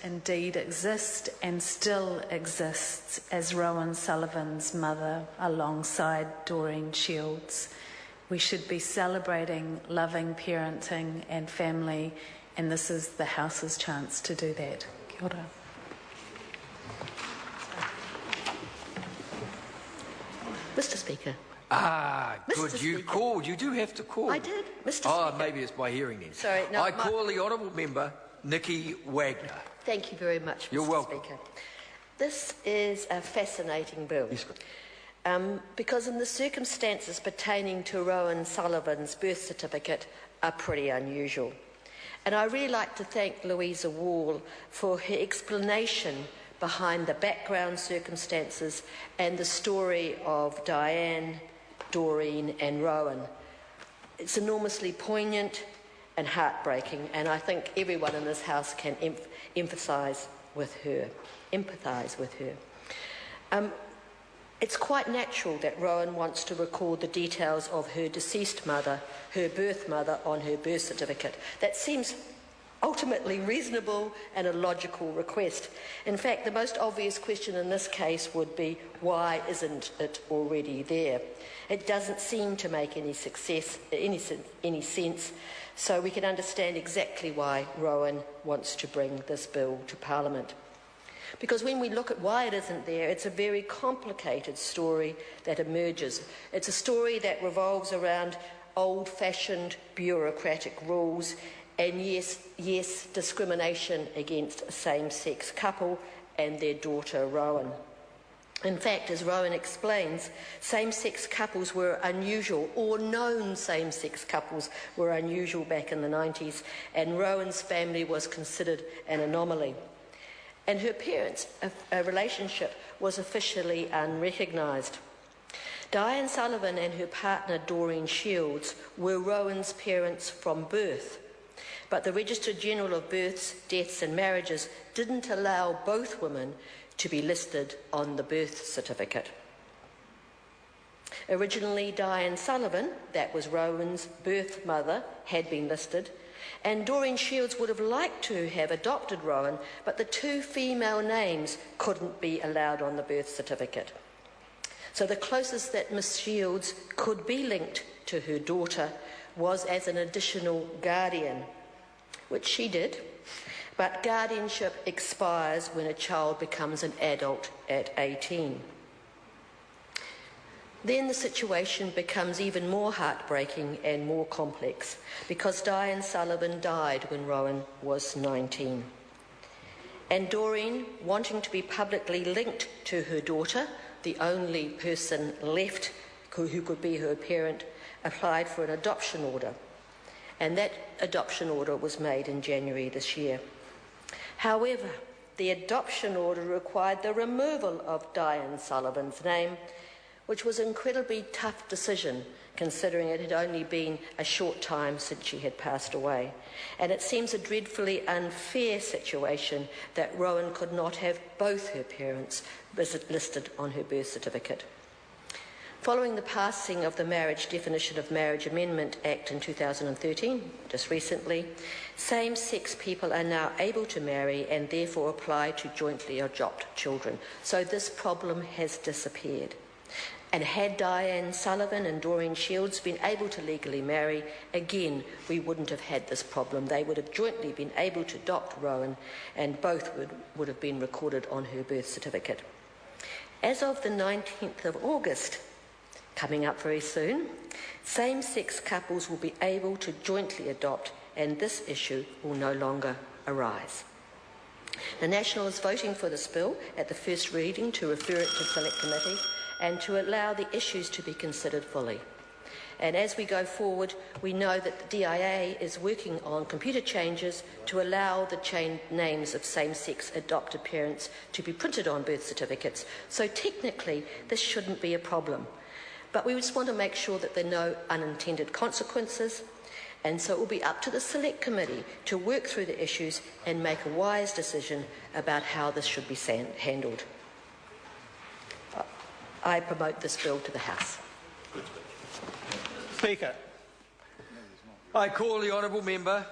indeed exist and still exists as Rowan Sullivan's mother alongside Doreen Shields. We should be celebrating loving parenting and family, and this is the House's chance to do that. Kia ora. Mr. Speaker. Good. You called. You do have to call. I did, Mr. Speaker. Oh, maybe it's by hearing then. Sorry, no. I call the honourable member, Nikki Wagner. Thank you very much, Mr. You're welcome. Speaker. This is a fascinating bill. Yes. Because in the circumstances pertaining to Rowan Sullivan's birth certificate are pretty unusual. And I really like to thank Louisa Wall for her explanation behind the background circumstances and the story of Diane, Doreen and Rowan. It's enormously poignant and heartbreaking, and I think everyone in this House can empathise with her. It's quite natural that Rowan wants to record the details of her deceased mother, her birth mother, on her birth certificate. That seems ultimately reasonable and a logical request. In fact, the most obvious question in this case would be, why isn't it already there? It doesn't seem to make any sense, so we can understand exactly why Rowan wants to bring this bill to Parliament. Because when we look at why it isn't there, it's a very complicated story that emerges. It's a story that revolves around old-fashioned bureaucratic rules and yes, discrimination against a same-sex couple and their daughter Rowan. In fact, as Rowan explains, same-sex couples were unusual, or known same-sex couples were unusual back in the 90s, and Rowan's family was considered an anomaly. And her parents' relationship was officially unrecognised. Diane Sullivan and her partner Doreen Shields were Rowan's parents from birth, but the Register General of Births, Deaths and Marriages didn't allow both women to be listed on the birth certificate. Originally, Diane Sullivan, that was Rowan's birth mother, had been listed, and Doreen Shields would have liked to have adopted Rowan, but the two female names couldn't be allowed on the birth certificate. So the closest that Miss Shields could be linked to her daughter was as an additional guardian, which she did, but guardianship expires when a child becomes an adult at 18. Then the situation becomes even more heartbreaking and more complex, because Diane Sullivan died when Rowan was 19. And Doreen, wanting to be publicly linked to her daughter, the only person left who could be her parent, applied for an adoption order. And that adoption order was made in January this year. However, the adoption order required the removal of Diane Sullivan's name, which was an incredibly tough decision, considering it had only been a short time since she had passed away. And it seems a dreadfully unfair situation that Rowan could not have both her parents listed on her birth certificate. Following the passing of the Marriage Definition of Marriage Amendment Act in 2013, just recently, same-sex people are now able to marry and therefore apply to jointly adopt children. So this problem has disappeared. And had Diane Sullivan and Doreen Shields been able to legally marry, again, we wouldn't have had this problem. They would have jointly been able to adopt Rowan, and both would have been recorded on her birth certificate. As of the 19th of August, coming up very soon, same-sex couples will be able to jointly adopt, and this issue will no longer arise. The National is voting for this bill at the first reading to refer it to Select Committee and to allow the issues to be considered fully. And as we go forward, we know that the DIA is working on computer changes to allow the names of same-sex adopted parents to be printed on birth certificates. So technically, this shouldn't be a problem. But we just want to make sure that there are no unintended consequences, and so it will be up to the Select Committee to work through the issues and make a wise decision about how this should be handled. I promote this bill to the House. Speaker. I call the honourable member,